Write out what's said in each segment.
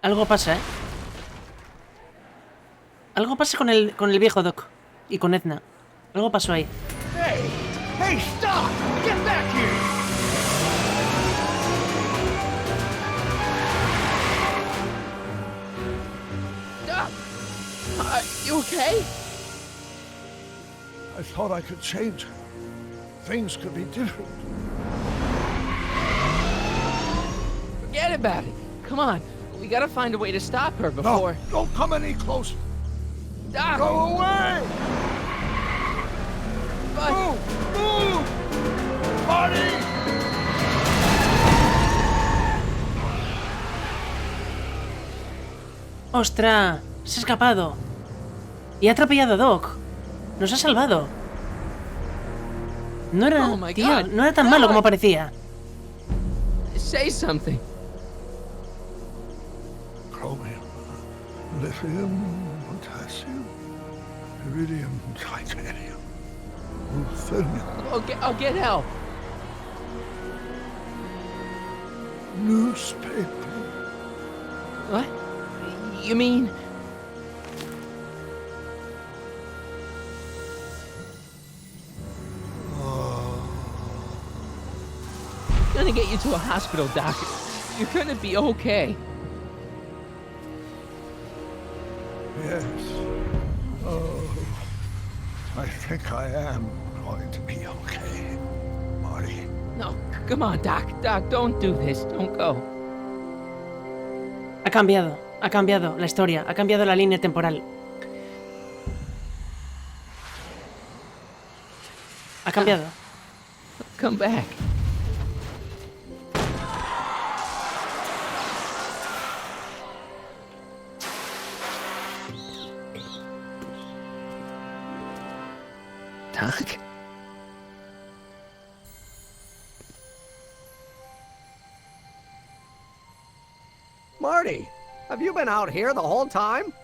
Algo pasa, ¿eh? Algo pasa con el viejo Doc y con Edna. Algo pasó ahí. Hey! Hey, stop! Get back here! Doc! Are you okay? I thought I could change her. Things could be different. Forget about it. Come on. We gotta find a way to stop her before... No, don't come any closer. Doc! Go away! But... Move! Move! Marty! ¡Ostras! Se ha escapado. Y ha atropellado a Doc. Nos ha salvado. No era, Oh my tío, God. no era tan malo como parecía. Say something. Chromium, lithium, potassium, iridium, titanium, ruthenium, I'll get help. newspaper. What? You mean... Gonna get you to a hospital, Doc. You're gonna be okay. Yes. Oh, I think I am going to be okay, Marty. No, come on, Doc. Doc, don't do this. Don't go. Ha cambiado la historia, ha cambiado la línea temporal. Ha cambiado. Come back. Doc? Marty, have you been out here the whole time?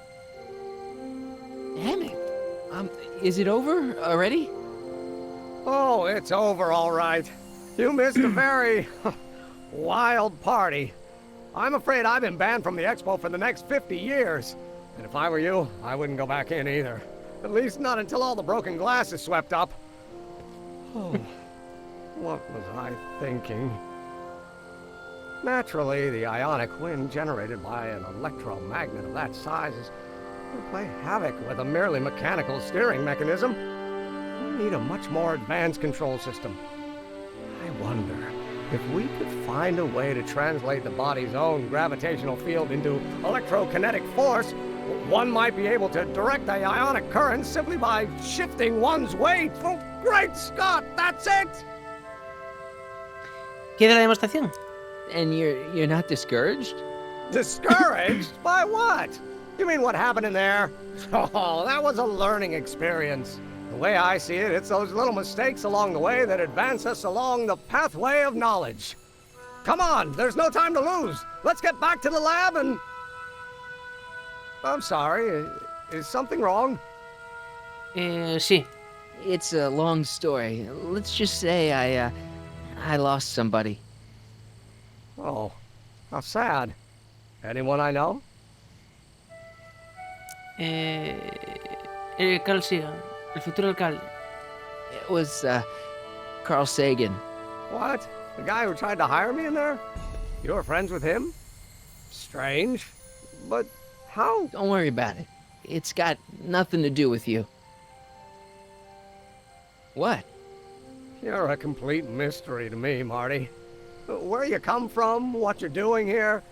Emmett? Is it over already? Oh, it's over all right. You missed a very wild party. I'm afraid I've been banned from the expo for the next 50 years. And if I were you, I wouldn't go back in either. At least not until all the broken glass is swept up. Oh, what was I thinking? Naturally, the ionic wind generated by an electromagnet of that size would play havoc with a merely mechanical steering mechanism. We need a much more advanced control system. I wonder if we could find a way to translate the body's own gravitational field into electrokinetic force. One might be able to direct the ionic currents simply by shifting one's weight. Oh, great Scott, that's it! ¿Quiere la demostración? And you're not discouraged? Discouraged? By what? You mean what happened in there? Oh, that was a learning experience. The way I see it, it's those little mistakes along the way that advance us along the pathway of knowledge. Come on, there's no time to lose. Let's get back to the lab and... I'm sorry, is something wrong? Sí. It's a long story. Let's just say I lost somebody. Oh, how sad. Anyone I know? Carl Sagan. El futuro alcalde. It was, Carl Sagan. What? The guy who tried to hire me in there? You were friends with him? Strange. But how? Don't worry about it. It's got nothing to do with you. What? You're a complete mystery to me, Marty. Where you come from, what you're doing here.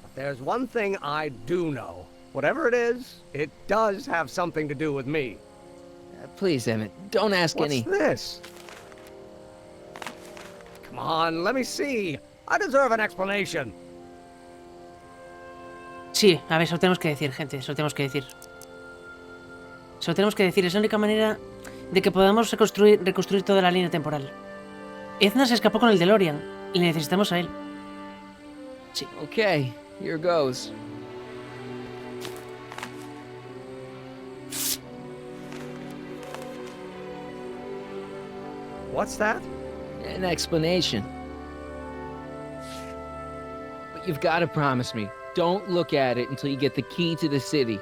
But there's one thing I do know. Whatever it is, it does have something to do with me. Please, Emmett, don't ask What's any... this? Come on, let me see. I deserve an explanation. Sí, a ver, eso lo tenemos que decir, gente. Eso lo tenemos que decir. Eso lo tenemos que decir. Es la única manera de que podamos reconstruir toda la línea temporal. Edna se escapó con el DeLorean y necesitamos a él. Sí. Okay, here goes. What's that? An explanation. But you've got to promise me. don't look at it until you get the key to the city.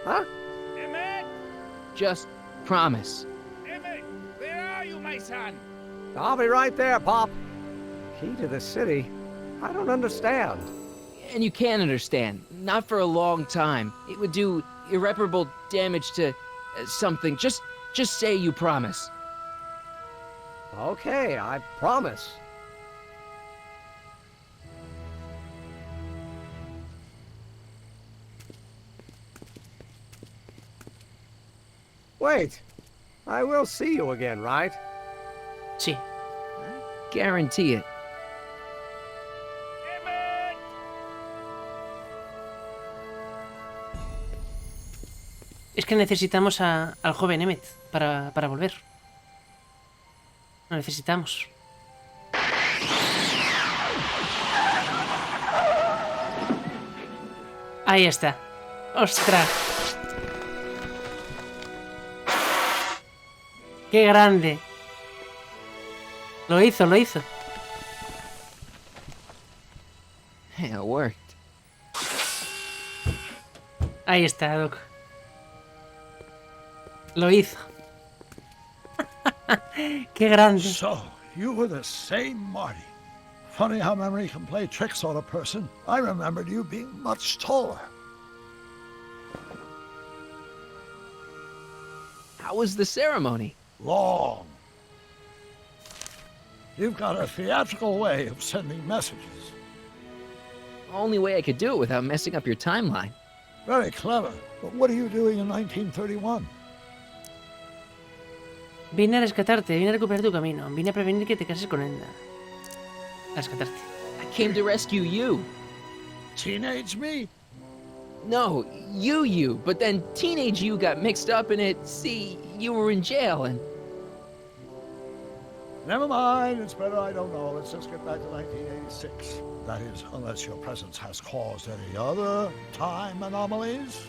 Huh? Emmett! Just promise. Emmett! Where are you, my son? I'll be right there, Pop. Key to the city? I don't understand. And you can understand. Not for a long time. It would do irreparable damage to something. Just say you promise. Okay, I promise. Wait, I will see you again, right? Sí. Guarantee it. Emmett! Es que necesitamos al joven Emmett para volver. Lo necesitamos. Ahí está. ¡Ostras! ¡Qué grande! Lo hizo, lo hizo. Yeah, it worked. Ahí está, Doc. Lo hizo. ¡Qué grande! So, you were the same Marty. Funny how memory can play tricks on a person. I remembered you being much taller. How was the ceremony? Long. You've got a theatrical way of sending messages. Only way I could do it without messing up your timeline. Very clever. But what are you doing in 1931? Vine a rescatarte, vine a recuperar tu camino. Vine a prevenir que te cases con Edna. A rescatarte. I came to rescue you. Teenage me? No, you. But then teenage you got mixed up in it. See, you were in jail and... Never mind, it's better I don't know. Let's just get back to 1986. That is, unless your presence has caused any other time anomalies.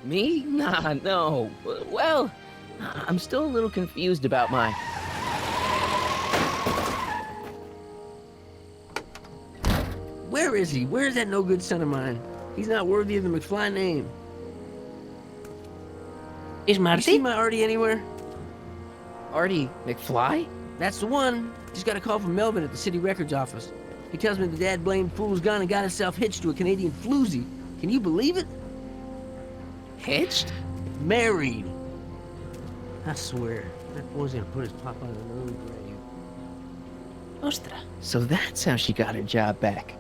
Me? Nah, no. Well, I'm still a little confused about my... Where is he? Where's that no-good son of mine? He's not worthy of the McFly name. ¿Es You Marty? see my Artie anywhere? Artie McFly? That's the one. Just got a call from Melvin at the city records office. He tells me the dad-blamed fool's gone and got himself hitched to a Canadian floozy. Can you believe it? Hitched? Married. I swear, that boy's gonna put his papa in an early grave. ¡Ostras! So that's how she got her job back.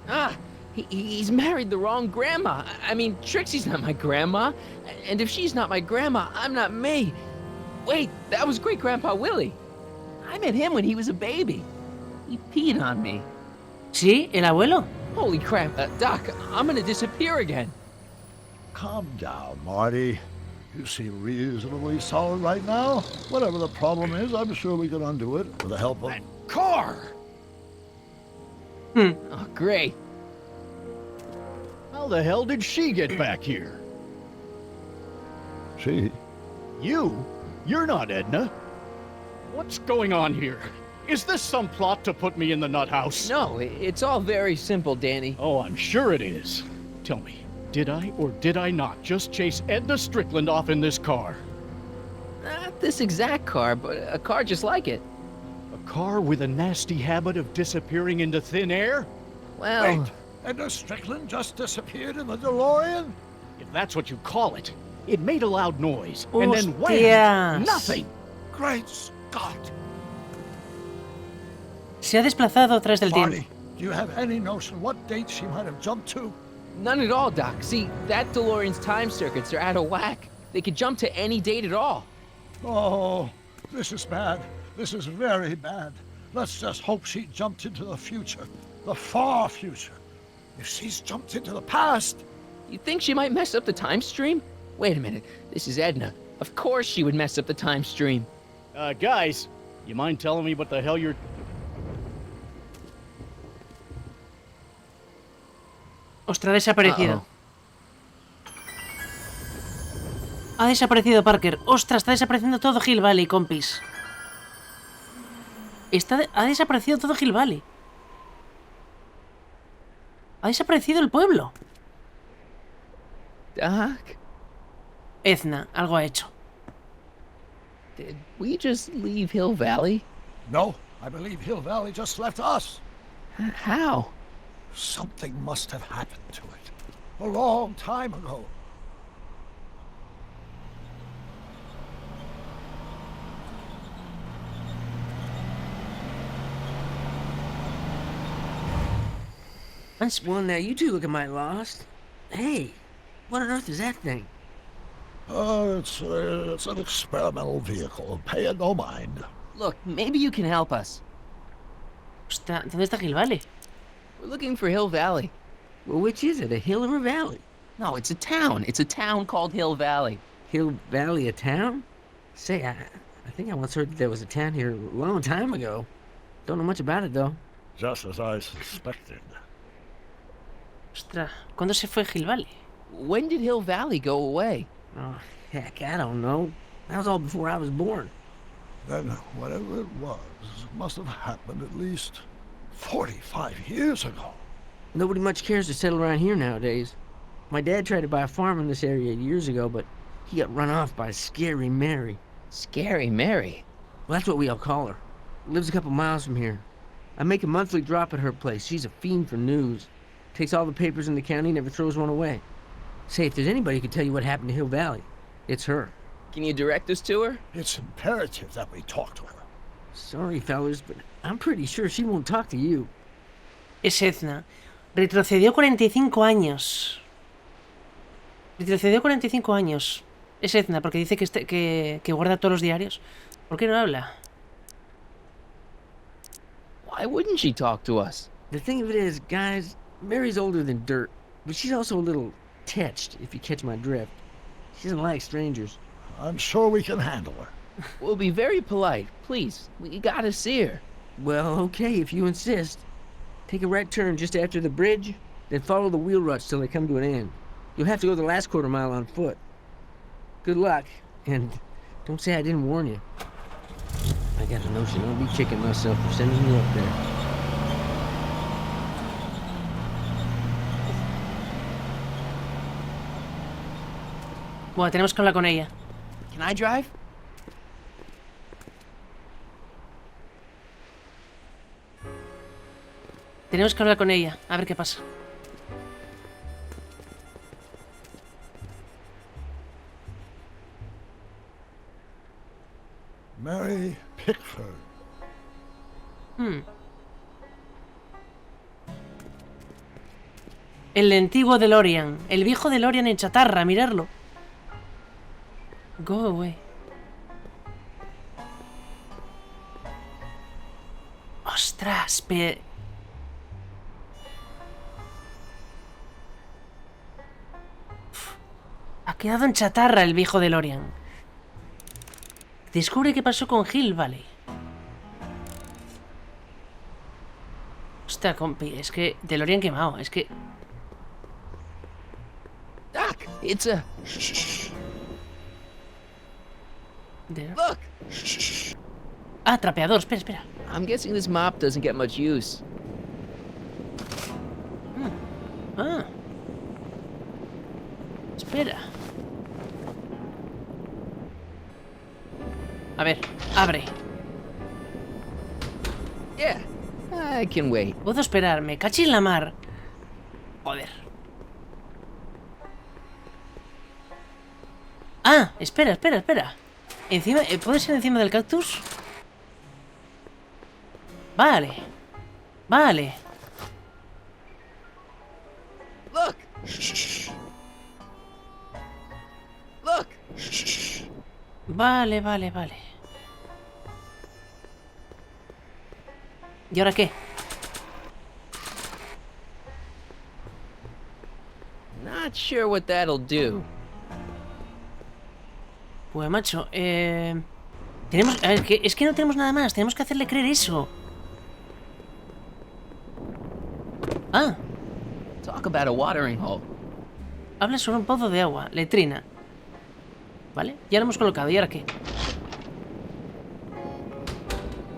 Ah, he's married the wrong grandma. I mean, Trixie's not my grandma. And if she's not my grandma, I'm not me. Wait, that was great-grandpa Willie. I met him when he was a baby. He peed on me. ¿Sí? ¿El abuelo? Holy crap, Doc, I'm gonna disappear again. Calm down, Marty. You seem reasonably solid right now. Whatever the problem is, I'm sure we can undo it with the help of... Car! Oh, great. How the hell did she get back here? She? You? You're not Edna. What's going on here? Is this some plot to put me in the nut house? No, it's all very simple, Danny. Oh, I'm sure it is. Tell me, did I or did I not just chase Edna Strickland off in this car? Not this exact car, but a car just like it. A car with a nasty habit of disappearing into thin air? Well, Wait, Edna Strickland just disappeared in the DeLorean? If that's what you call it. It made a loud noise, and then wham! ¡Hostias! Nothing! Great Scott! Se ha desplazado a través del tiempo. Marty, do you have any notion what date she might have jumped to? none at all, Doc. See, that DeLorean's time circuits are out of whack. They could jump to any date at all. Oh, this is bad. This is very bad. Let's just hope she jumped into the future. The far future. If she's jumped into the past... You think she might mess up the time stream? Wait a minute. This is Edna. Of course she would mess up the time stream. Guys, you mind telling me what the hell you're... Ostras, ha desaparecido. Uh-oh. Ha desaparecido Parker. Ostras, está desapareciendo todo Hill Valley, compis. Ha desaparecido todo Hill Valley. Ha desaparecido el pueblo. Doc, Edna, algo ha hecho. did we just leave Hill Valley? No, I believe Hill Valley just left us. How? Something must have happened to it. A long time ago. Well, now you two looking mighty lost. Hey, what on earth is that thing? It's an experimental vehicle. Pay it no mind. Look, maybe you can help us. Hostia, ¿dónde está Hill Valley? We're looking for Hill Valley. Well, which is it, a hill or a valley? No, it's a town. It's a town called Hill Valley. Hill Valley, a town? Say, I think I once heard that there was a town here a long time ago. Don't know much about it, though. Just as I suspected. Ostras, ¿cuándo se fue Hill Valley? When did Hill Valley go away? Oh, heck, I don't know. That was all before I was born. Then whatever it must have happened at least 45 years ago. Nobody much cares to settle around here nowadays. My dad tried to buy a farm in this area years ago, but he got run off by Scary Mary. Scary Mary. Well, that's what we all call her. Lives a couple miles from here. I make a monthly drop at her place. She's a fiend for news. Takes all the papers in the county, never throws one away. Say, if there's anybody who can tell you what happened to Hill Valley, it's her. Can you direct us to her? It's imperative that we talk to her. Sorry, fellas, but I'm pretty sure she won't talk to you. Es Edna. Retrocedió 45 años. Retrocedió 45 años. Es Edna, porque dice que guarda todos los diarios. ¿Por qué no habla? Why wouldn't she talk to us? The thing of it is, guys, Mary's older than dirt, but she's also a little tetched, if you catch my drift. She doesn't like strangers. I'm sure we can handle her. We'll be very polite. Please, we gotta see her. Well, okay, if you insist. Take a right turn just after the bridge, then follow the wheel ruts till they come to an end. You'll have to go the last quarter mile on foot. Good luck, and don't say I didn't warn you. I got a notion I'll be kicking myself for sending you up there. Bueno, tenemos que hablar con ella. Can I drive? Tenemos que hablar con ella. A ver qué pasa. Mary Pickford. El antiguo DeLorean. El viejo DeLorean en chatarra, mirarlo. Go away. Ostras, ha quedado en chatarra el viejo DeLorean. Descubre qué pasó con Hill Valley. Hostia, compi, es que DeLorean quemado, es que... Doc, it's a... Look! Ah, trapeador, espera, espera. I'm guessing this mop doesn't get much use. Ah. Espera. A ver, abre. Yeah, I can wait. Puedo esperar, me cachis la mar. Joder. Ah, espera, espera, espera. Encima, ¿puede ser encima del cactus? Vale. Vale. Look! Look! Vale, vale, vale. ¿Y ahora qué? Not sure what that'll do. Pues macho, tenemos... A ver, es que no tenemos nada más. Tenemos que hacerle creer eso. Ah, Talk about a watering hole. habla sobre un pozo de agua, letrina. Vale, ya lo hemos colocado. ¿Y ahora qué?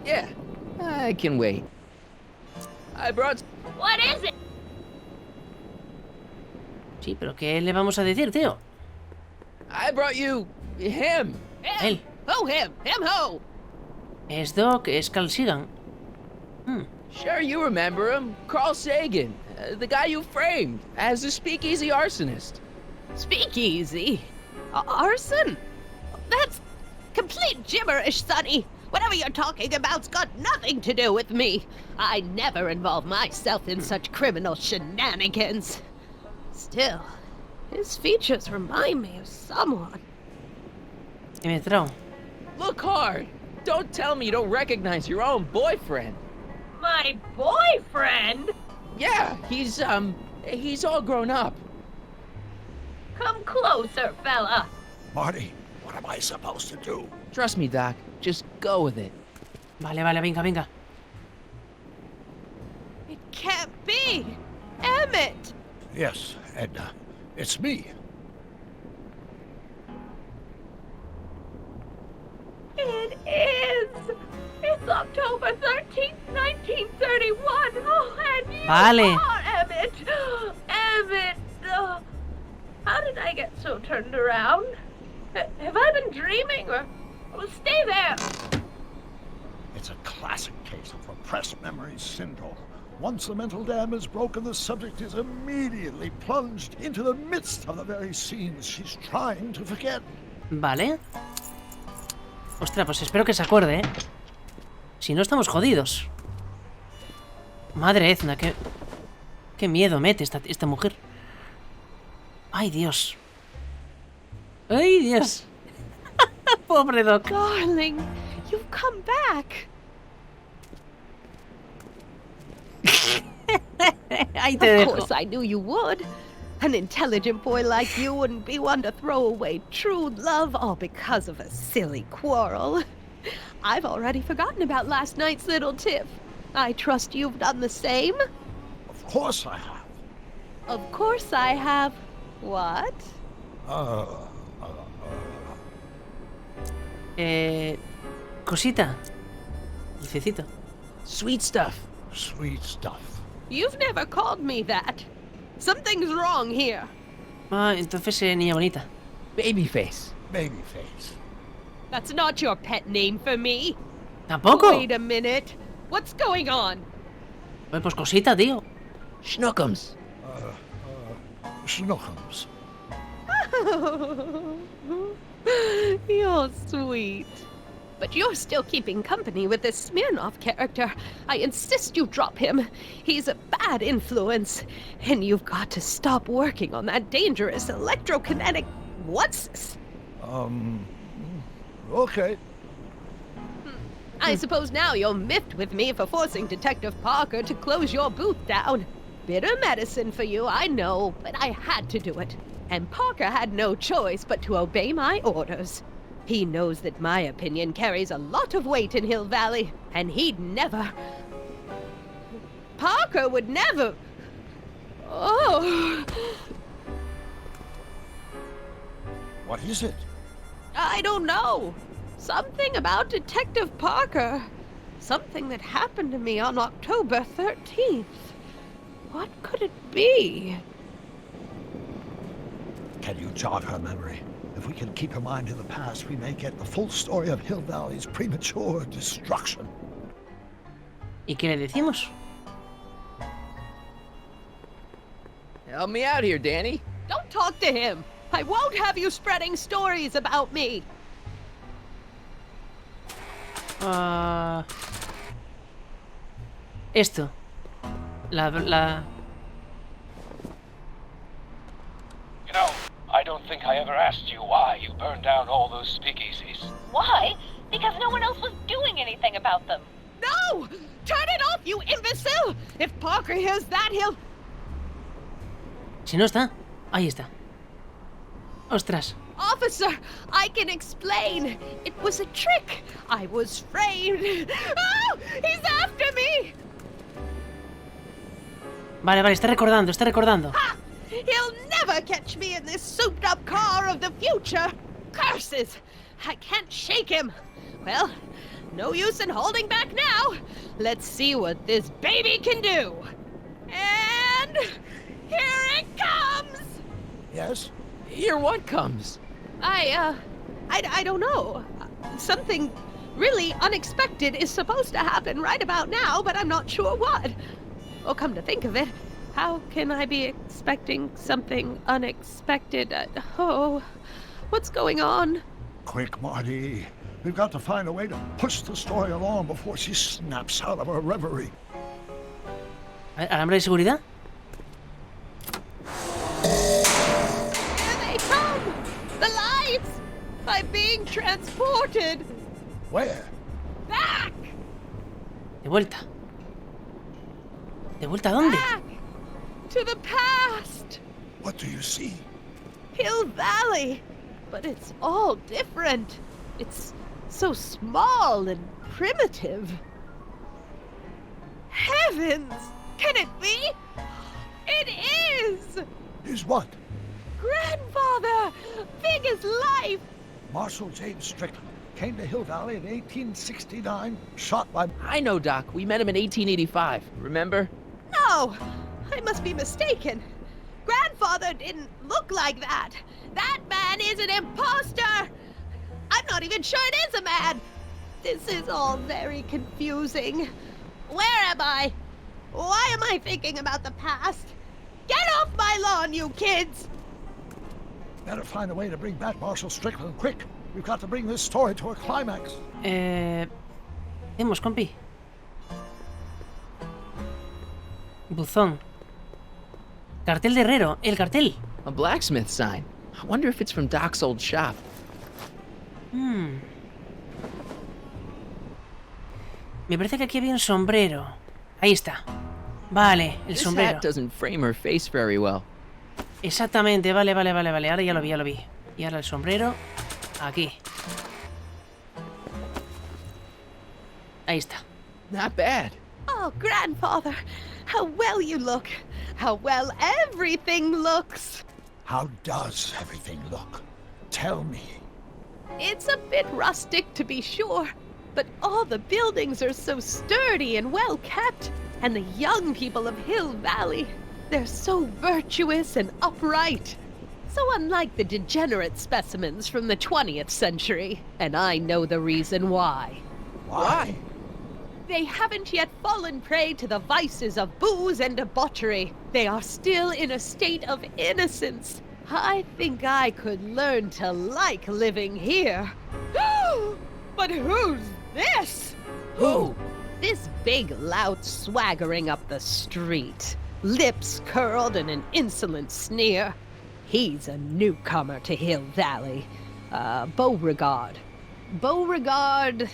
Yeah, I can wait. I brought... What is it? Sí, pero ¿qué le vamos a decir, tío? I brought you him. Él. Oh, him. Him ho. Es Doc, es Carl Sagan. Sure, you remember him. Carl Sagan, the guy you framed as a speakeasy arsonist. Speakeasy? Arson? That's complete gibberish, Sonny. Whatever you're talking about's got nothing to do with me. I never involve myself in such criminal shenanigans. Still, his features remind me of someone. Emmett Brown. Look hard. Don't tell me you don't recognize your own boyfriend. My boyfriend? Yeah, he's all grown up. Come closer, fella. Marty, what am I supposed to do? Trust me, Doc. Just go with it. Vale, vale, venga, venga. It can't be. Emmett! Yes, Edna. It's me. It is! It's October 13th, 1931! Oh, and you Vale. are Emmett! Emmett! How did I get so turned around? Have I been dreaming, or... Oh, stay there! It's a classic case of repressed memory syndrome. Once the mental dam is broken, the subject is immediately plunged into the midst of the very scenes she's trying to forget. Vale. Ostras, pues espero que se acuerde, ¿eh? Si no, estamos jodidos. Madre Edna, qué miedo mete esta mujer. Ay, Dios. Ay, Dios. Pobre Doc. Darling, you've come back. Ahí te Of dejo. course I knew you would. An intelligent boy like you wouldn't be one to throw away true love all because of a silly quarrel. I've already forgotten about last night's little tiff. I trust you've done the same? Of course I have. Of course I have. What? Cosita. Dulcecito. Sweet stuff. Sweet stuff. You've never called me that. Something's wrong here. Ah, entonces niña bonita. Babyface. Babyface. That's not your pet name for me. ¿Tampoco? Wait a minute. What's going on? Pues cosita, tío. Schnookums. Schnookums. You're sweet. But you're still keeping company with this Smirnoff character. I insist you drop him. He's a bad influence. And you've got to stop working on that dangerous electrokinetic... What's this? Okay. I suppose now you're miffed with me for forcing Detective Parker to close your booth down. Bitter medicine for you, I know, but I had to do it. And Parker had no choice but to obey my orders. He knows that my opinion carries a lot of weight in Hill Valley, and he'd never... Parker would never... Oh... What is it? I don't know. Something about Detective Parker. Something that happened to me on October 13th. What could it be? Can you jog her memory? If we can keep her mind in the past, we may get the full story of Hill Valley's premature destruction. ¿Y qué le decimos? Help me out here, Danny. Don't talk to him. I won't have you spreading stories about me. Esto. La... You know, I don't think I ever asked you why you burned down all those speakeasies. Why? Because no one else was doing anything about them. No! Turn it off, you imbecile! If Parker hears that, he'll... Si no está. Ahí está. Ostras. Officer, I can explain. It was a trick. I was framed. Oh! He's after me! Vale, vale, está recordando. Ha! He'll never catch me in this souped-up car of the future. Curses! I can't shake him. Well, no use in holding back now. Let's see what this baby can do. And here it comes! Yes? Here what comes? I don't know. Something really unexpected is supposed to happen right about now, but I'm not sure what. Oh, come to think of it, how can I be expecting something unexpected? Oh, what's going on? Quick, Marty. We've got to find a way to push the story along before she snaps out of her reverie. ¿Alambre de seguridad? Here they come! The lights! I'm being transported! Where? Back! De vuelta. ¿De vuelta a dónde? Back! To the past! What do you see? Hill Valley! But it's all different. It's so small and primitive. Heavens! Can it be? It is! Is what? Grandfather! Big as life! Marshal James Strickland came to Hill Valley in 1869, shot by... I know, Doc. We met him in 1885. Remember? No! I must be mistaken. Grandfather didn't look like that. That man is an imposter! I'm not even sure it is a man! This is all very confusing. Where am I? Why am I thinking about the past? Get off my lawn, you kids! Better find a way to bring back Marshal Strickland quick. We've got to bring this story to a climax. Vemos, compi. Buzón. Cartel de herrero. El cartel. A blacksmith sign. I wonder if it's from Doc's old shop. Me parece que aquí había un sombrero. Ahí está. Vale, el This sombrero. hat doesn't frame her face very well. Exactamente, vale. Ahora ya lo vi. Y ahora el sombrero. Aquí. Ahí está. Not bad. Oh, Grandfather, how well you look. How well everything looks. How does everything look? Tell me. It's a bit rustic, to be sure, but all the buildings are so sturdy and well kept. And the young people of Hill Valley, they're so virtuous and upright. So unlike the degenerate specimens from the 20th century. And I know the reason why. Why? They haven't yet fallen prey to the vices of booze and debauchery. They are still in a state of innocence. I think I could learn to like living here. But who's this? Who? This big lout swaggering up the street, lips curled in an insolent sneer. He's a newcomer to Hill Valley. Beauregard. Beauregard...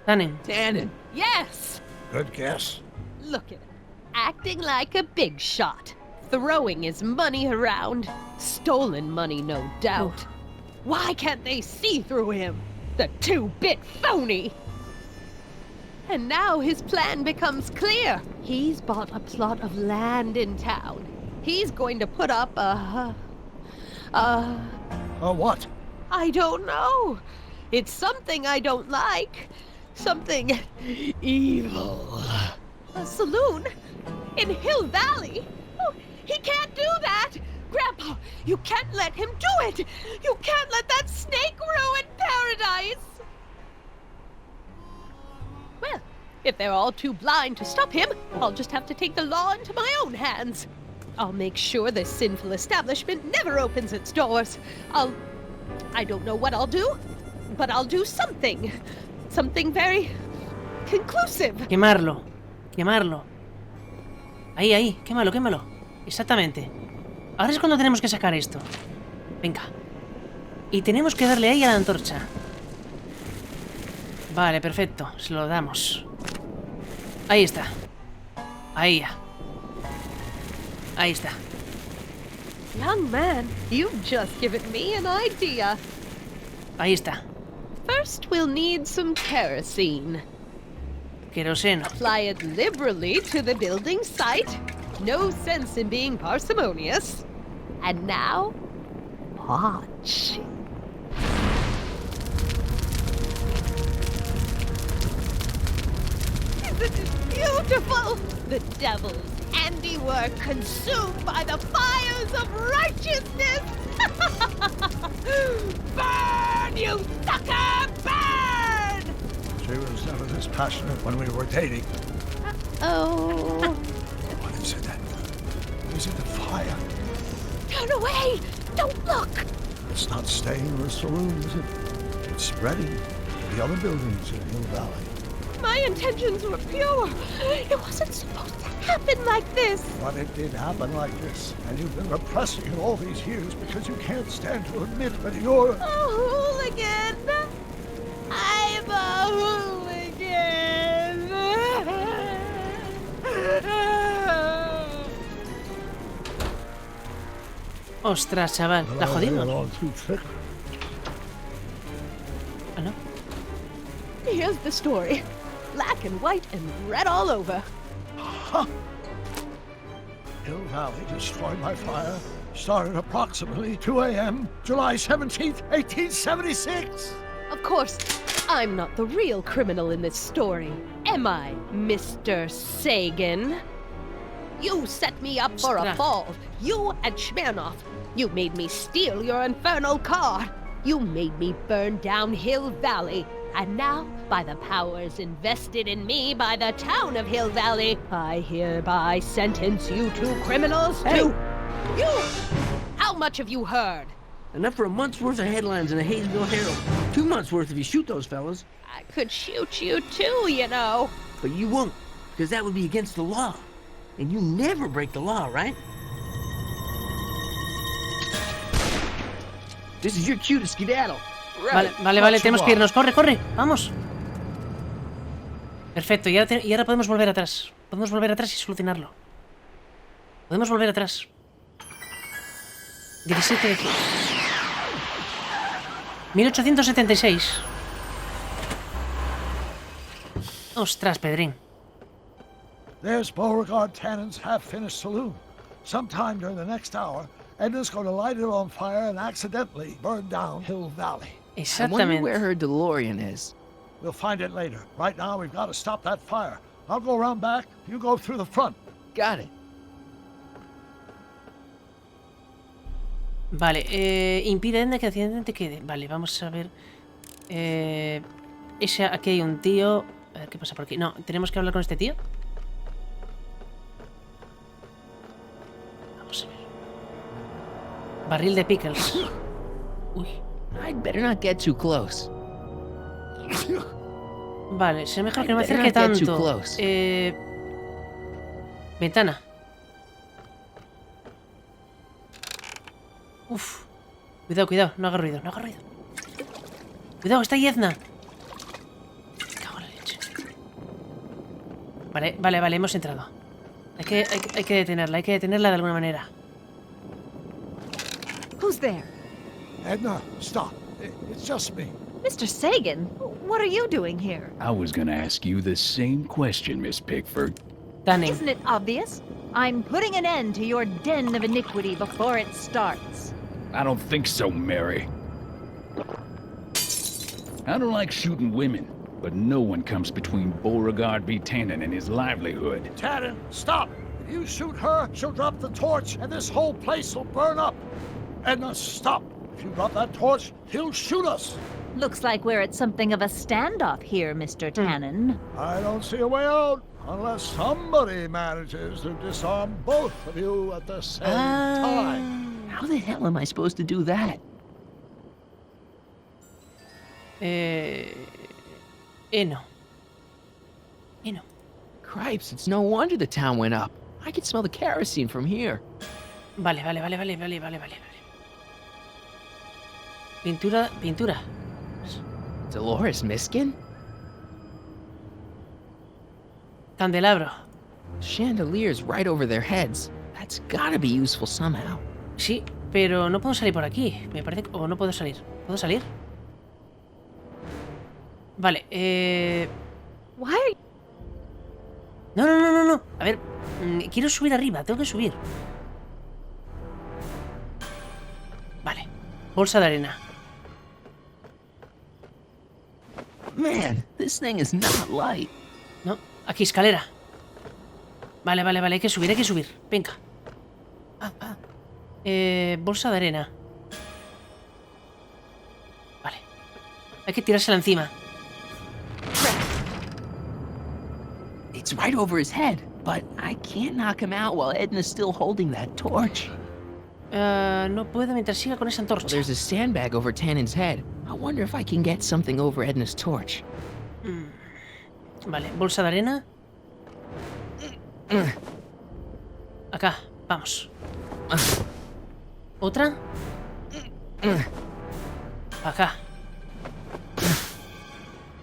Tannen. Yes! Good guess. Look at him, acting like a big shot, throwing his money around. Stolen money, no doubt. Why can't they see through him? The two-bit phony! And now his plan becomes clear. He's bought a plot of land in town. He's going to put up a what? I don't know. It's something I don't like. Something evil. A saloon? In Hill Valley? Oh, he can't do that! Grandpa, you can't let him do it! You can't let that snake ruin paradise! Well, if they're all too blind to stop him, I'll just have to take the law into my own hands. I'll make sure this sinful establishment never opens its doors. I don't know what I'll do, but I'll do something. Something very conclusive. Quemarlo. Ahí, quémalo. Exactamente. Ahora es cuando tenemos que sacar esto. Venga. Y tenemos que darle ahí a la antorcha. Vale, perfecto. Se lo damos. Ahí está. Ahí ya. Ahí está. Young man, you've just given me an idea. Ahí está. First, we'll need some kerosene. Queroseno. Apply it liberally to the building site. No sense in being parsimonious. And now, watch. Isn't it beautiful? The devil's handiwork consumed by the fires of righteousness. Burn, you sucker, burn! She was never this passionate when we were dating. Oh. What is it then? Is it the fire? Turn away! Don't look! It's not staying in the saloon, is it? It's spreading to the other buildings in Hill Valley. My intentions were pure. It wasn't supposed to happen like this. But it did happen like this, and you've been repressing it all these years because you can't stand to admit that you're... A hooligan. I'm a hooligan. Ostras, chaval, la jodimos. Ah, no. Here's the story. Black and white and red all over. Huh. Hill Valley destroyed by fire. Started approximately 2 a.m., July 17th, 1876. Of course, I'm not the real criminal in this story, am I, Mr. Sagan? You set me up for a fall. You and Smirnoff. You made me steal your infernal car. You made me burn down Hill Valley. And now, by the powers invested in me by the town of Hill Valley, I hereby sentence you two criminals to... You! How much have you heard? Enough for a month's worth of headlines in the Hayesville Herald. 2 months worth if you shoot those fellas. I could shoot you too, you know. But you won't, because that would be against the law. And you never break the law, right? This is your cue to skedaddle. Vale, tenemos que irnos. Corre, vamos. Perfecto, y ahora podemos volver atrás. Podemos volver atrás y solucionarlo. Podemos volver atrás. 17 de... 1876. Ostras, Pedrín. There's Beauregard Tannen's half-finished saloon. Sometime during the next hour, Edna's going to light it on fire and accidentally burn down Hill Valley. I wonder where her DeLorean is. We'll find it later. Right now, we've got to stop that fire. I'll go around back. You go through the front. Got it. Vale, impide que el accidente quede. Vale, vamos a ver. Aquí hay un tío. A ver qué pasa por aquí. No, tenemos que hablar con este tío. Vamos a ver. Barril de pickles. Uy. I'd better not get too close. Vale, se mejor que no me acerque tanto. Ventana. Uf. Cuidado, no haga ruido. Cuidado, está ahí Edna. Cago en la leche. Vale, hemos entrado. Hay que detenerla de alguna manera. Who's there? Edna, stop. It's just me. Mr. Sagan, what are you doing here? I was gonna ask you the same question, Miss Pickford. Dunning. Isn't it obvious? I'm putting an end to your den of iniquity before it starts. I don't think so, Mary. I don't like shooting women, but no one comes between Beauregard v. Tannen and his livelihood. Tannen, stop! If you shoot her, she'll drop the torch, and this whole place will burn up. Edna, stop! If you drop that torch, he'll shoot us! Looks like we're at something of a standoff here, Mr. Tannen. I don't see a way out, unless somebody manages to disarm both of you at the same time. How the hell am I supposed to do that? No. Cripes, it's no wonder the town went up. I can smell the kerosene from here. Vale. Pintura. Dolores Miskin? Candelabro. Chandeliers right over their heads. That's gotta be useful somehow. Sí, pero no puedo salir por aquí. Me parece que... O no puedo salir. ¿Puedo salir? Vale, Why are you... No. A ver, quiero subir arriba. Tengo que subir. Vale. Bolsa de arena. Man, this thing is not light. No, aquí escalera. Vale, hay que subir. Venga. Bolsa de arena. Vale. Hay que tirársela encima. It's right over his head, but I can't knock him out while Edna's still holding that torch. No puedo mientras siga con esa Well, antorcha. there's a sandbag over Tannen's head. I wonder if I can get something over Edna's torch. Vale, bolsa de arena. Acá, vamos. ¿Otra? Acá.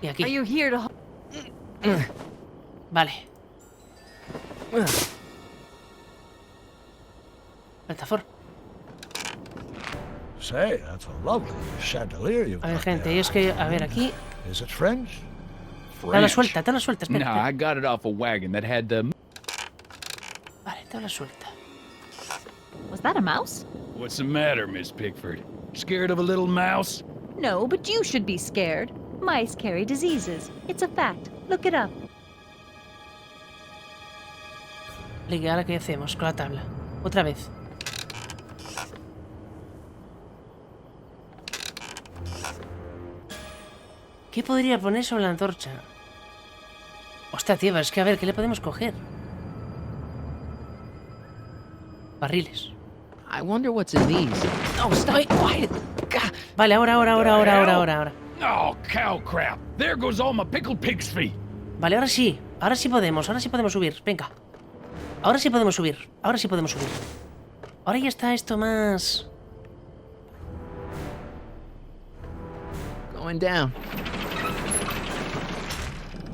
Y aquí. Are you here to... Vale. Plataforma. Say, that's a lovely chandelier you've A ver, got gente, there. y es que, a ver, aquí. Is it French? Tabla suelta, espera. Nah, I got it off a wagon that had the... Vale, tabla suelta. Was that a mouse? What's the matter, Miss Pickford? Scared of a little mouse? No, but you should be scared. Mice carry diseases. It's a fact. Look it up. ¿Y ahora qué hacemos con la tabla? Otra vez. ¿Qué podría poner sobre la antorcha? Hostia, tío, es que a ver, ¿qué le podemos coger? Barriles. I wonder what's in these. Oh, stop quiet. God. Vale, ahora. Oh, cow crap! There goes all my pickled pig's feet! Vale, ahora sí podemos subir, venga. Ahora sí podemos subir. Ahora ya está esto más... Going down.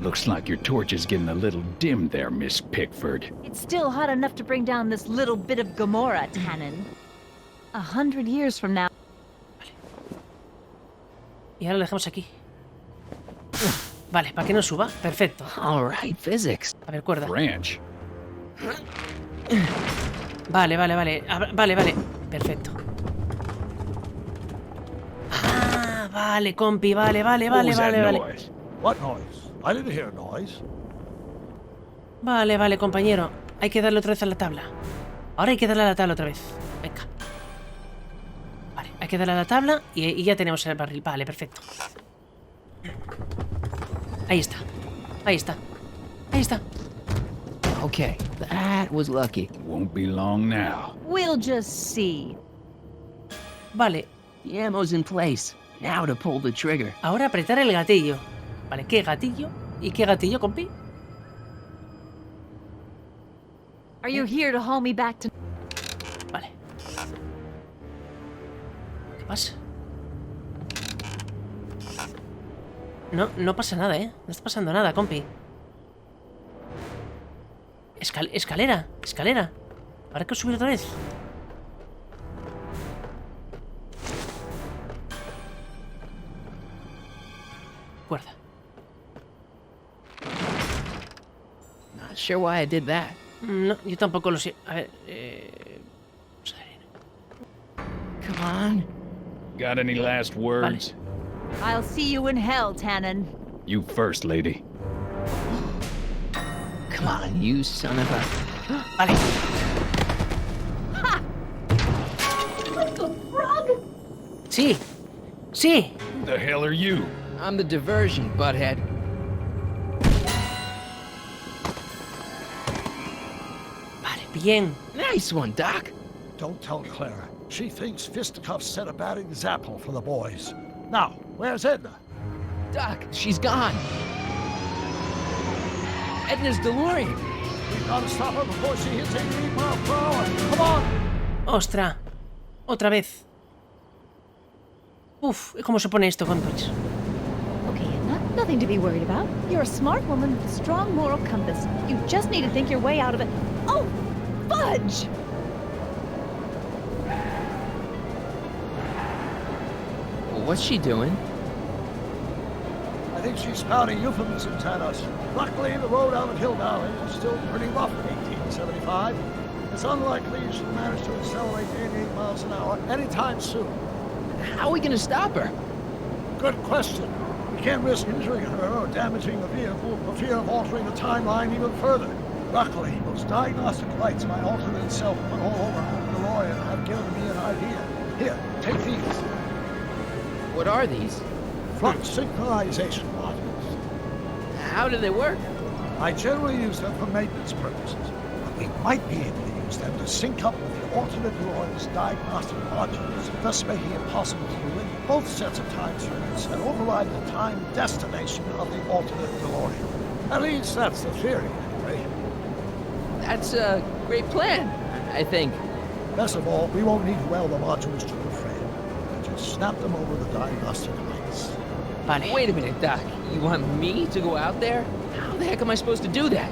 Looks like your torch is getting a little dim there, Miss Pickford. It's still hot enough to bring down this little bit of Gomorrah, Tannen. 100 years from now. Y ahora lo dejamos aquí. Vale, para que no suba. Perfecto. All right, physics. A ver, cuerda. French. Vale. Vale. Perfecto. Ah, vale, compi. Vale. What was that noise? What noise? I didn't hear a noise. Vale, compañero. Hay que darle otra vez a la tabla. Ahora hay que darle a la tabla otra vez. Venga. Vale, hay que darle a la tabla y ya tenemos el barril. Vale, perfecto. Ahí está. Okay, that was lucky. Won't be long now. We'll just see. Vale, The ammo's in place. Now to pull the trigger. ahora apretar el gatillo. Vale, ¿qué gatillo? ¿Y qué gatillo, compi? Are you here to haul me back to... Vale. ¿Qué pasa? No pasa nada, ¿eh? No está pasando nada, compi. Escalera. Habrá que subir otra vez. Cuerda. Not sure why I did that. No, yo tampoco lo sé. A ver, Come on. Got any last words? I'll see you in hell, Tannen. You first, lady. Come on, you son of a... Vale. Sí. Who the hell are you? I'm the diversion, butthead. Vale, bien. Nice one, Doc. Don't tell Clara. She thinks fisticuffs set a bad example for the boys. Now, where's Edna? Doc, she's gone. Edna's DeLorean. We've got to stop her before she hits 88 miles per hour. Come on! Ostra. Otra vez. Uf, ¿cómo se pone esto, compis? Okay, Edna, nothing to be worried about. You're a smart woman with a strong moral compass. You just need to think your way out of it. Oh, fudge! What's she doing? I think she's spouting euphemisms at us. Luckily, the road out of Hill Valley is still pretty rough in 1875. It's unlikely she'll manage to accelerate to 88 miles an hour anytime soon. How are we gonna stop her? Good question. We can't risk injuring her or damaging the vehicle for fear of altering the timeline even further. Luckily, those diagnostic lights my alternate self put all over our DeLorean have given me an idea. Here, take these. What are these? Flux synchronization modules. How do they work? I generally use them for maintenance purposes, but we might be able to use them to sync up with the alternate DeLorean's diagnostic modules, thus making it possible to link both sets of time circuits and override the time destination of the alternate DeLorean. At least that's the theory, anyway. That's a great plan, I think. Best of all, we won't need to weld the modules to the frame. We'll just snap them over the diagnostic lights. Vale. Wait a minute, Doc. You want me to go out there? How the heck am I supposed to do that?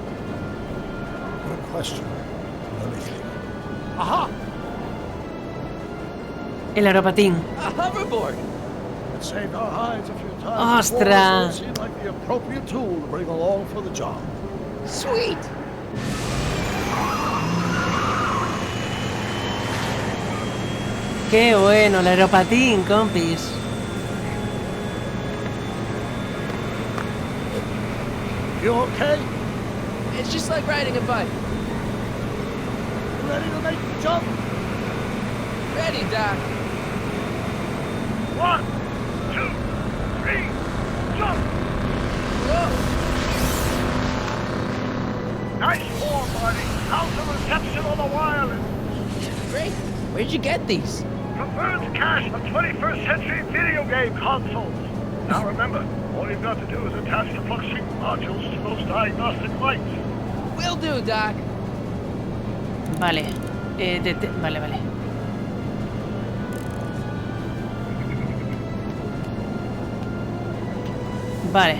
Good question. Let me think. Aha! El aeropatín. A hoverboard! It saved our hides a few times before, Ostras. so it seemed like the appropriate tool to bring along for the job. Sweet! Qué bueno, el aeropatín, compis. You okay? It's just like riding a bike. You ready to make the jump? Ready, Doc. 1, 2, 3, jump! Whoa! Nice form, Marty. How's the reception on the wireless? Great. Where'd you get these? From Vern's cache of 21st century video game consoles. Now remember, all you've got to do is attach the flux sync modules to those diagnostic lights. Will do, Doc. Vale. Vale, vale. Vale.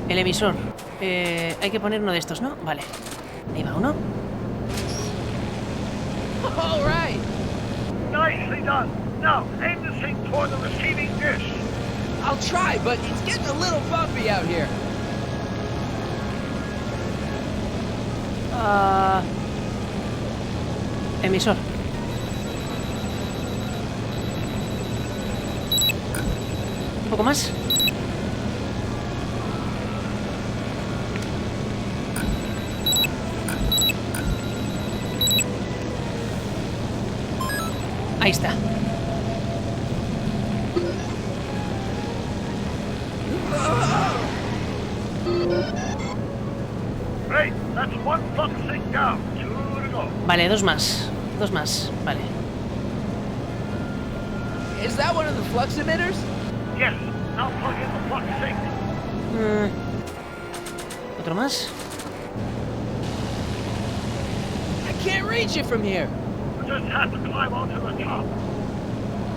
El emisor. Hay que poner uno de estos, ¿no? Vale. Ahí va uno. All right. Nicely done. Now, aim the sync toward the receiving dish. I'll try, but it's getting a little bumpy out here. Emisor. Un poco más. Ahí está. Great, that's one flux sync down. 2 to go. Vale, dos más. Dos más. Vale. Is that one of the flux emitters? Yes, now plug in the flux sync. Otro más. I can't reach it from here. You just have to climb onto the top.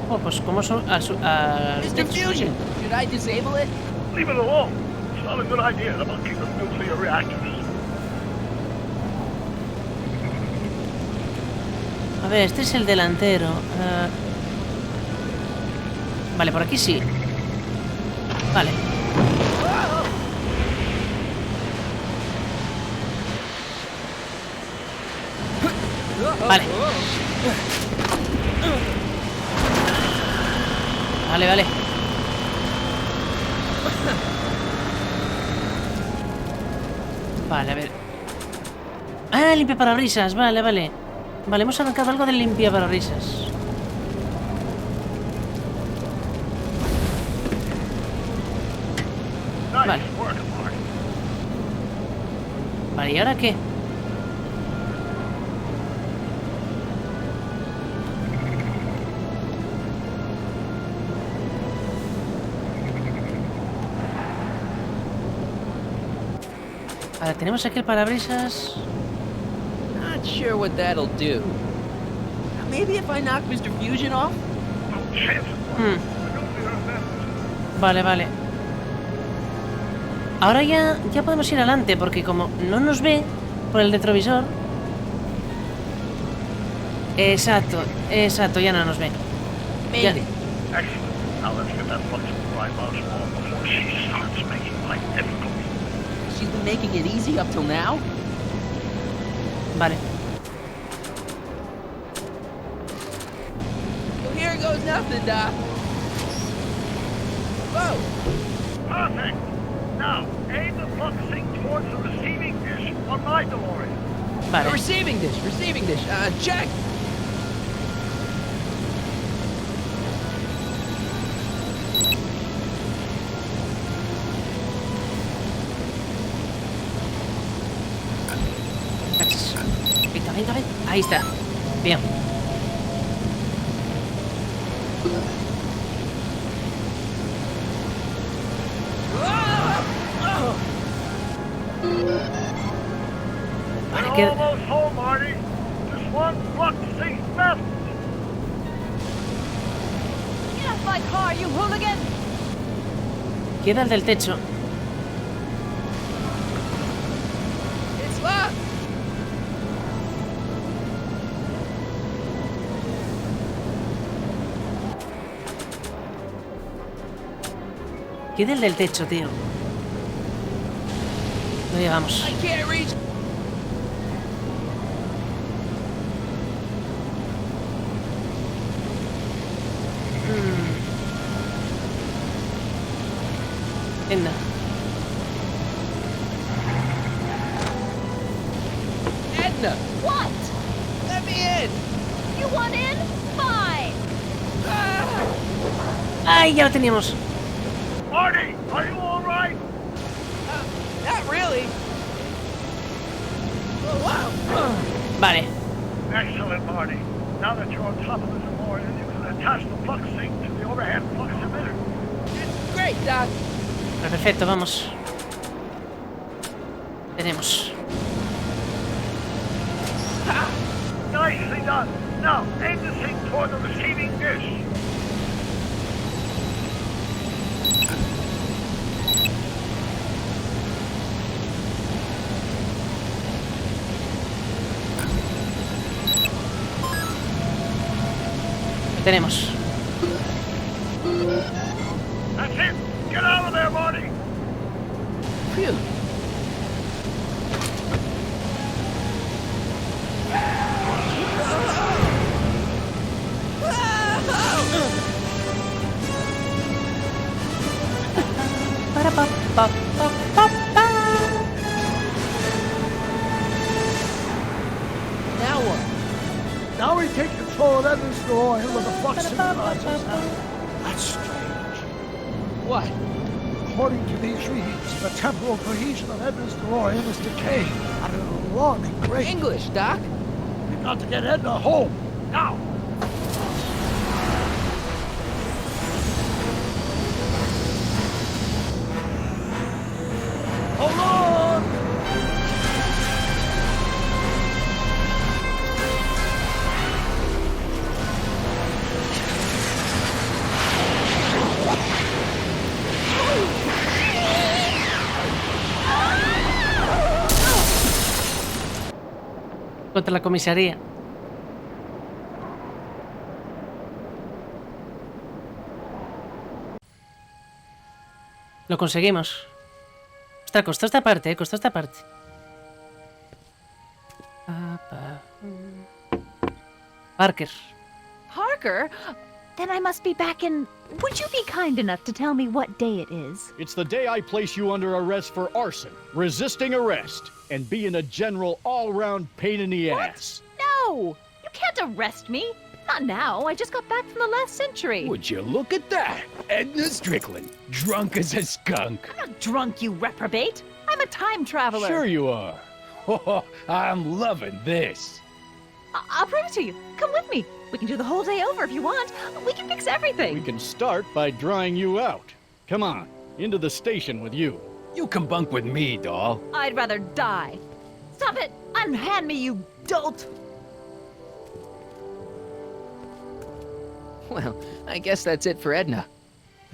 Oh, pues como son Mr. Fusion, should I disable it? Leave it alone. It's not a good idea to monkey with nuclear reactors. A ver, este es el delantero. Vale, por aquí sí. Vale. Vale. Vale, vale. Vale, a ver. Ah, limpia parabrisas. Vale, vale. Vale, hemos arrancado algo del limpia parabrisas. Vale. Vale, ¿y ahora qué? Ahora tenemos aquí el parabrisas. Not sure what that'll do. Maybe if I knock Mr. Fusion off? Vale, vale. Ahora ya podemos ir adelante, porque como no nos ve por el retrovisor... Exacto, exacto, ya no nos ve. Ya. Excellent. Now let's get that flux supply module on before she starts making life difficult. She's been making it easy up till now? Vale. Well, here goes nothing, Doc. Whoa! Perfect. Now, aim the focusing towards the receiving dish on my DeLorean. Vale. Receiving dish. Check. Venga. Ahí está. Bien. Vale, You're almost home, Marty. Just one focusing left. Get off my car, you hooligan! Queda el del techo. It's locked. Queda el del techo, tío. No llegamos. I can't reach. Edna. Edna, What? let me in. You want in? Fine! ¡Ay, ya lo teníamos! Marty, are you all right? Not really. Oh, wow. Vale. Excellent, Marty. Now that you're on top of the DeLorean, you can attach the fluxing to the overhead flux emitter. Great, Doc. Perfecto, vamos. Tenemos. Nicely done. Now, aim the thing toward the receiving dish. Tenemos. That's it. Get out of there, Marty. Phew. Now what? Now we take control of Edna's DeLorean with the flux synchronizers. That's strange. What? According to these readings, the temporal cohesion of Edna's DeLorean is decaying at an alarming rate. English, Doc. We've got to get Edna home, now! Hold on! Contra la comisaría. Lo conseguimos. Ostras, costó esta parte, costó esta parte. Parker. Parker? Then I must be back in... Would you be kind enough to tell me what day it is? It's the day I place you under arrest for arson, resisting arrest, and being a general all-round pain in the ass. No! You can't arrest me. Not now. I just got back from the last century. Would you look at that? Edna Strickland, drunk as a skunk. I'm not drunk, you reprobate. I'm a time traveler. Sure you are. Oh, I'm loving this. I'll prove it to you. Come with me. We can do the whole day over if you want. We can fix everything. We can start by drying you out. Come on, into the station with you. You can bunk with me, doll. I'd rather die. Stop it! Unhand me, you dolt! Well, I guess that's it for Edna.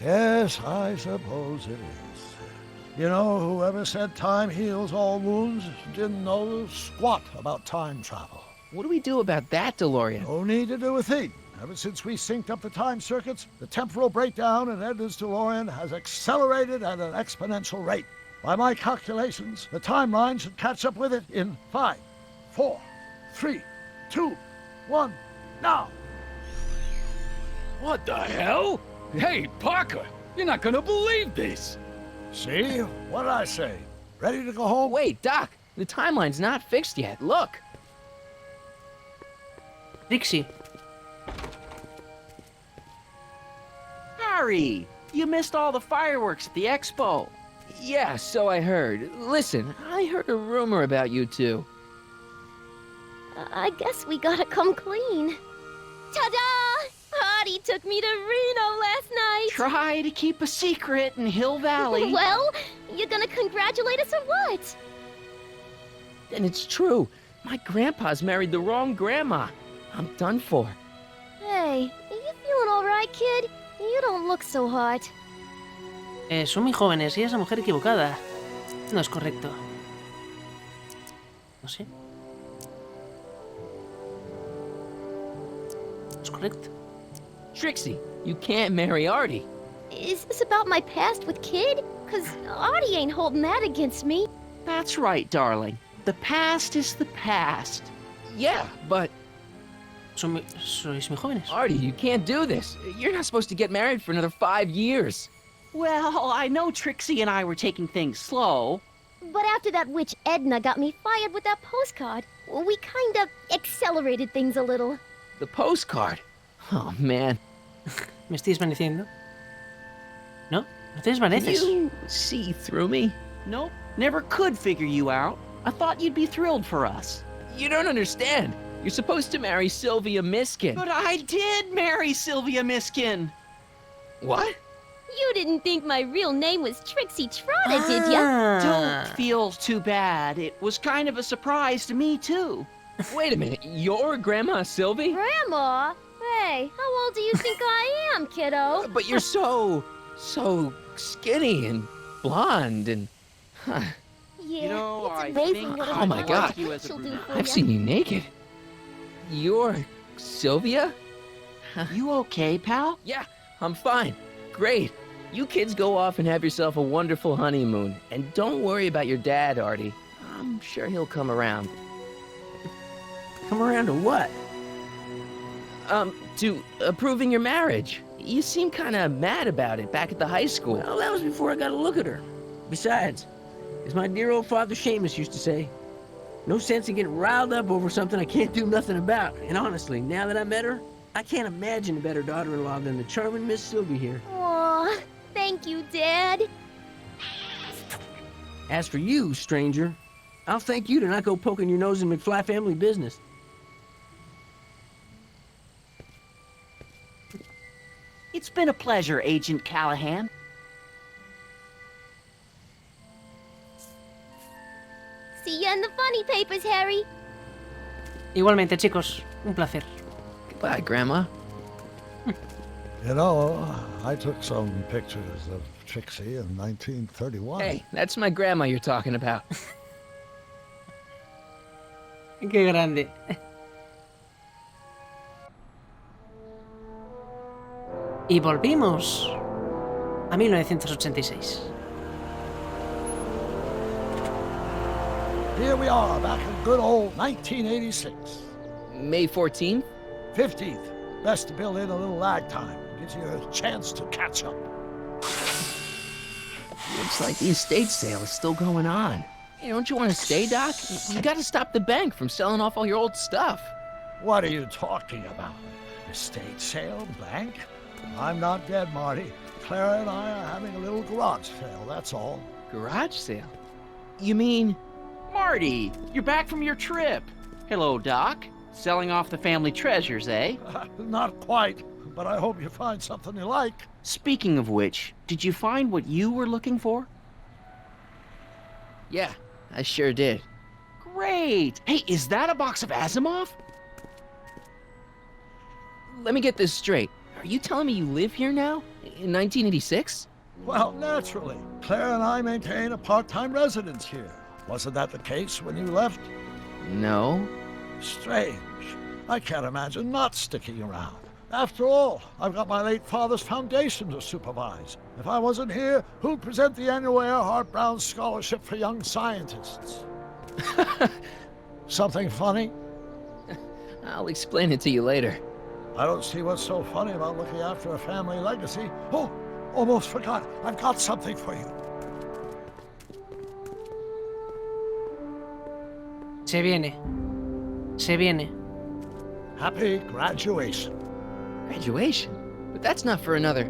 Yes, I suppose it is. You know, whoever said time heals all wounds didn't know squat about time travel. What do we do about that, DeLorean? No need to do a thing. Ever since we synced up the time circuits, the temporal breakdown in Edna's DeLorean has accelerated at an exponential rate. By my calculations, the timeline should catch up with it in 5, 4, 3, 2, 1, now! What the hell? Hey, Parker, you're not gonna believe this. See? What did I say? Ready to go home? Wait, Doc, the timeline's not fixed yet. Look. Trixie. Harry, you missed all the fireworks at the expo. Yeah, so I heard. Listen, I heard a rumor about you two. I guess we gotta come clean. Ta-da! Artie took me to Reno last night. Try to keep a secret in Hill Valley. Well, you gonna congratulate us or what? And it's true. My grandpa's married the wrong grandma. I'm done for. Hey, are you feeling all right, kid? You don't look so hot. Son muy jóvenes y es la mujer equivocada. No es correcto. No sé. No es correcto. Trixie, you can't marry Artie. Is this about my past with Kid? 'Cause Artie ain't holding that against me. That's right, darling. The past is the past. Yeah, but... Sois muy jóvenes. Artie, you can't do this. You're not supposed to get married for another 5 years. Well, I know Trixie and I were taking things slow. But after that witch Edna got me fired with that postcard, we kind of accelerated things a little. The postcard? Oh, man. Me estoy desvaneciendo. ¿No? No te desvaneces. You see through me? Nope, never could figure you out. I thought you'd be thrilled for us. You don't understand. You're supposed to marry Sylvia Miskin. But I did marry Sylvia Miskin. What? You didn't think my real name was Trixie Trotter, did ya? Don't feel too bad. It was kind of a surprise to me, too. Wait a minute, you're Grandma Sylvie? Grandma? Hey, how old do you think I am, kiddo? But you're so skinny and blonde and... Yeah, You know, it's I amazing think what a Oh my woman God. like you she'll do for I've ya. seen you naked. You're Sylvia? You okay, pal? Yeah, I'm fine. Great. You kids go off and have yourself a wonderful honeymoon. And don't worry about your dad, Artie. I'm sure he'll come around. Come around to what? To approving your marriage. You seem kind of mad about it back at the high school. Well, that was before I got a look at her. Besides, as my dear old father Seamus used to say, no sense in getting riled up over something I can't do nothing about. And honestly, now that I met her, I can't imagine a better daughter-in-law than the charming Miss Sylvie here. Aw, thank you, Dad. As for you, stranger, I'll thank you to not go poking your nose in McFly family business. It's been a pleasure, Agent Callahan. See ya in the funny papers, Harry. Igualmente, chicos. Un placer. Goodbye, Grandma. You know, I took some pictures of Trixie in 1931. Hey, that's my grandma you're talking about. Qué grande. Y volvimos a 1986. Here we are, back in good old 1986. May 14th? 15th. Best to build in a little lag time. Gives you a chance to catch up. Looks like the estate sale is still going on. Hey, don't you want to stay, Doc? You gotta stop the bank from selling off all your old stuff. What are you talking about? Estate sale? Bank? I'm not dead, Marty. Clara and I are having a little garage sale, that's all. Garage sale? You mean... Marty, you're back from your trip. Hello, Doc. Selling off the family treasures, eh? Not quite, but I hope you find something you like. Speaking of which, did you find what you were looking for? Yeah, I sure did. Great! Hey, is that a box of Asimov? Let me get this straight. Are you telling me you live here now? In 1986? Well, naturally. Claire and I maintain a part-time residence here. Wasn't that the case when you left? No. Strange. I can't imagine not sticking around. After all, I've got my late father's foundation to supervise. If I wasn't here, who'd present the annual Earhart Brown Scholarship for Young Scientists? Something funny? I'll explain it to you later. I don't see what's so funny about looking after a family legacy. Oh, almost forgot. I've got something for you. Se viene. Se viene. Happy graduation. Graduation? But that's not for another...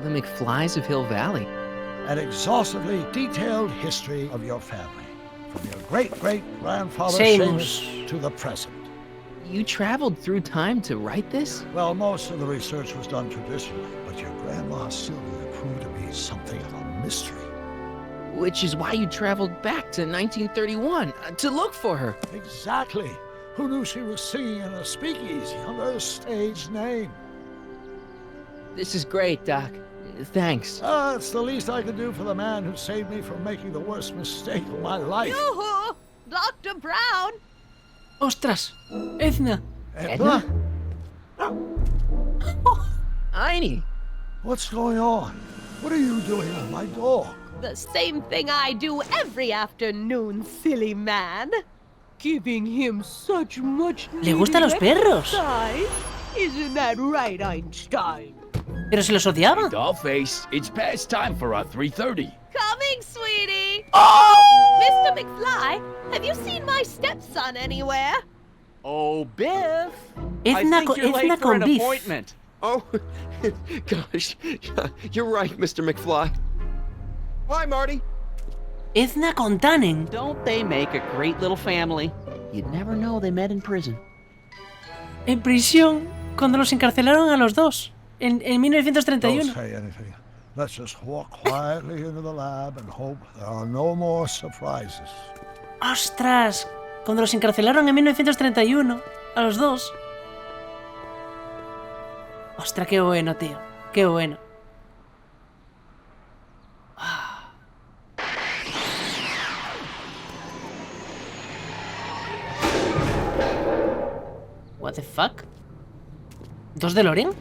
The McFlys of Hill Valley. An exhaustively detailed history of your family, from your great-great-grandfather Seis to the present. You traveled through time to write this? Well, most of the research was done traditionally, but your grandma Sylvia proved to be something of a mystery. Which is why you traveled back to 1931, to look for her. Exactly. Who knew she was singing in a speakeasy under a stage name? This is great, Doc. Thanks. It's the least I could do for the man who saved me from making the worst mistake of my life. Yoo-hoo! Dr. Brown! ¡Ostras! ¡Edna! Edna? Einie! What's going on? What are you doing with my dog? The same thing I do every afternoon, silly man. Giving him such much ¡Le gustan los perros! exercise. Isn't that right, Einstein? Pero se los odiaba. Dollface, it's past time for our 3:30. Coming, sweetie. ¡Oh! Mr. McFly, have you seen my stepson anywhere? Oh, Biff! Edna, I think you're late Edna for an con beef. appointment. Oh, gosh. You're right, Mr. McFly. Hi, Marty. Edna con Tannen. Don't they make a great little family? You'd never know they met in prison. En prisión, cuando los encarcelaron a los dos. En Don't 1931. say anything. Let's just walk quietly into the lab and hope there are no more surprises. ¡Ostras! Cuando los encarcelaron en 1931. A los dos. ¡Ostras, qué bueno, tío! ¡Qué bueno! What the fuck? ¿Dos DeLorean?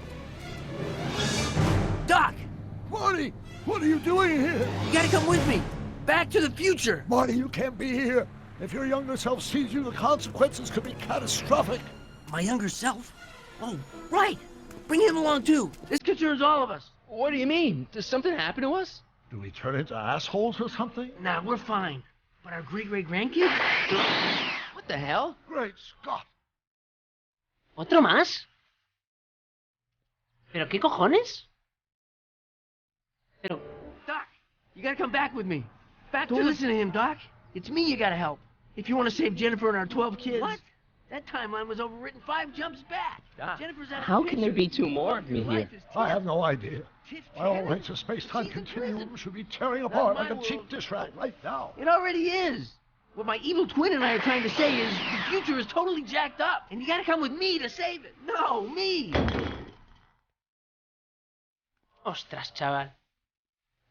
Doc! Marty, what are you doing here? You gotta come with me! Back to the future! Marty, you can't be here. If your younger self sees you, the consequences could be catastrophic. My younger self? Oh, right! Bring him along too! This concerns all of us! What do you mean? Does something happen to us? Do we turn into assholes or something? Nah, we're fine. But our great-great-grandkids? What the hell? Great Scott. ¿Otro más? ¿Pero qué cojones? Pero... Doc, you gotta come back with me. Don't listen to him, Doc. It's me you gotta help. If you want to save Jennifer and our 12 kids. What? That timeline was overwritten 5 jumps back. Doc, Jennifer's out of how the can there picture. be two more of me Your here? life is I have tough. no idea. Tiff My own Cannon, lengths of space-time she's in continuum prison. should be tearing Not apart my like a world. cheap dish rag right now. It already is. What my evil twin and I are trying to say is the future is totally jacked up. And you gotta come with me to save it. No, me. ¡Ostras, chaval!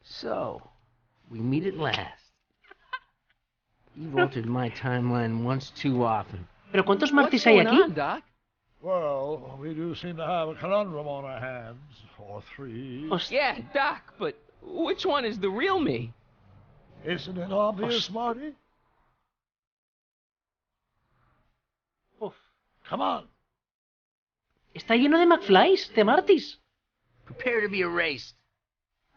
So, we meet at last. You've altered my timeline once too often. ¿Pero cuántos What's Martys hay going aquí? on, Doc? Well, we do seem to have a conundrum on our hands. Or 3. Yeah, Doc, but which one is the real me? Isn't it obvious, Marty? Uf. Come on. Está lleno de McFlys, de Martys. Prepare to be erased.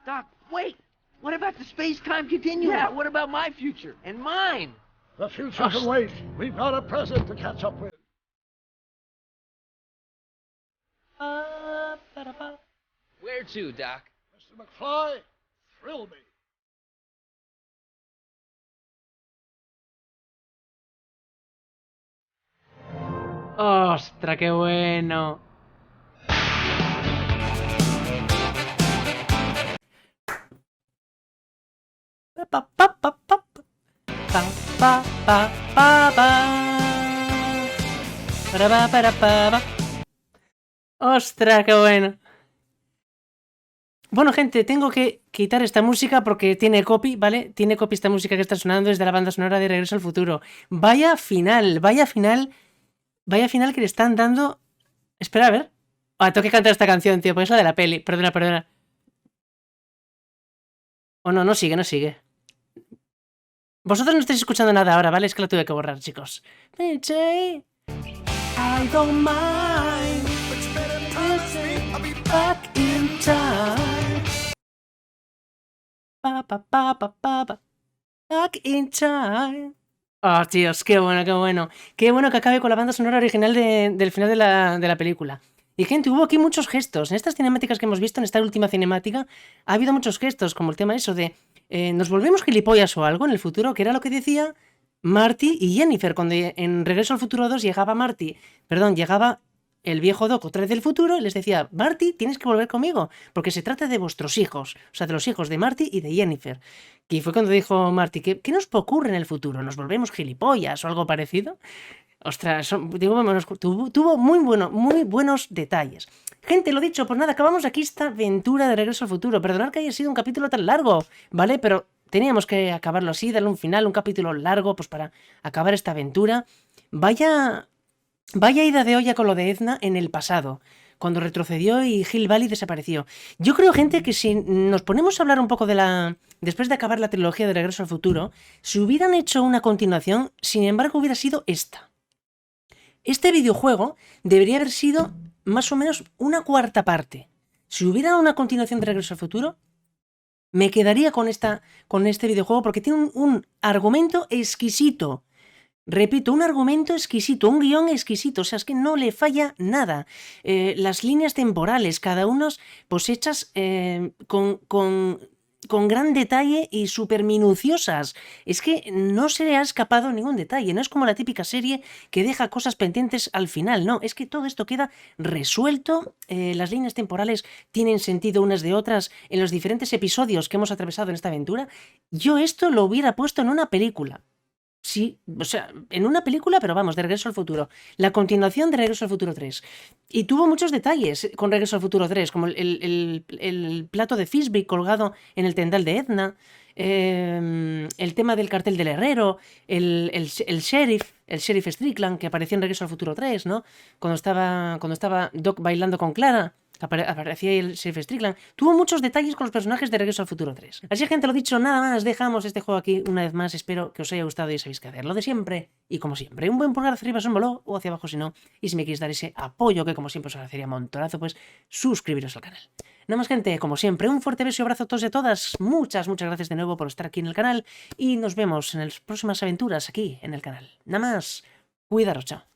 Doc, wait. What about the space-time continuum? Yeah, what about my future? And mine? The future can wait. We've got a present to catch up with. Where to, Doc? Mr. McFly, thrill me. ¡Ostras, qué bueno! Pa, pa, pa, pa, pa. Pa, pa, pa, pa, pa. Para, para, pa. ¡Ostras, qué bueno! Bueno, gente, tengo que quitar esta música porque tiene copy, ¿vale? Tiene copy esta música que está sonando desde la banda sonora de Regreso al Futuro. Vaya final que le están dando... Espera, a ver. Ah, tengo que cantar esta canción, tío, porque es la de la peli. Perdona. Oh, no sigue. Vosotros no estáis escuchando nada ahora, ¿vale? Es que la tuve que borrar, chicos. I don't mind. I'll be back in time. Back in time. Oh, tíos, qué bueno, qué bueno. Qué bueno que acabe con la banda sonora original del final de la película. Y gente, hubo aquí muchos gestos. En estas cinemáticas que hemos visto, en esta última cinemática, ha habido muchos gestos, como el tema eso de nos volvemos gilipollas o algo en el futuro, que era lo que decía Marty y Jennifer. Cuando en Regreso al Futuro 2 llegaba el viejo Doc otra vez del futuro y les decía, Marty, tienes que volver conmigo, porque se trata de vuestros hijos, o sea, de los hijos de Marty y de Jennifer. Y fue cuando dijo Marty, ¿qué nos ocurre en el futuro? ¿Nos volvemos gilipollas o algo parecido? Ostras, tuvo muy buenos detalles. Gente, lo dicho, pues nada, acabamos aquí esta aventura de Regreso al Futuro. Perdonad que haya sido un capítulo tan largo, ¿vale? Pero teníamos que acabarlo así, darle un final, un capítulo largo, pues para acabar esta aventura. Vaya ida de olla con lo de Edna en el pasado, cuando retrocedió y Hill Valley desapareció. Yo creo, gente, que si nos ponemos a hablar un poco después de acabar la trilogía de Regreso al Futuro, si hubieran hecho una continuación, sin embargo, hubiera sido esta. Este videojuego debería haber sido más o menos una cuarta parte. Si hubiera una continuación de Regreso al Futuro, me quedaría con este videojuego porque tiene un argumento exquisito. Repito, un argumento exquisito, un guión exquisito, o sea, es que no le falla nada. Las líneas temporales, cada una pues hechas con gran detalle y súper minuciosas. Es que no se le ha escapado ningún detalle, no es como la típica serie que deja cosas pendientes al final, no, es que todo esto queda resuelto, las líneas temporales tienen sentido unas de otras en los diferentes episodios que hemos atravesado en esta aventura. Yo esto lo hubiera puesto en una película. Sí, o sea, en una película, pero vamos, de Regreso al Futuro. La continuación de Regreso al Futuro 3. Y tuvo muchos detalles con Regreso al Futuro 3, como el plato de Frisbee colgado en el tendal de Edna, el tema del cartel del herrero, el sheriff Strickland, que apareció en Regreso al Futuro 3, ¿no? Cuando estaba Doc bailando con Clara. Aparecía el Sheriff Strickland. Tuvo muchos detalles con los personajes de Regreso al Futuro 3. Así, gente, lo dicho, nada más, dejamos este juego aquí una vez más. Espero que os haya gustado y sabéis qué hacer. Lo de siempre, y como siempre, un buen pulgar hacia arriba, símbolo, o hacia abajo si no. Y si me queréis dar ese apoyo, que como siempre os agradecería montonazo, pues suscribiros al canal. Nada más, gente, como siempre, un fuerte beso y abrazo a todos y a todas. Muchas gracias de nuevo por estar aquí en el canal. Y nos vemos en las próximas aventuras aquí en el canal. Nada más, cuidaros, chao.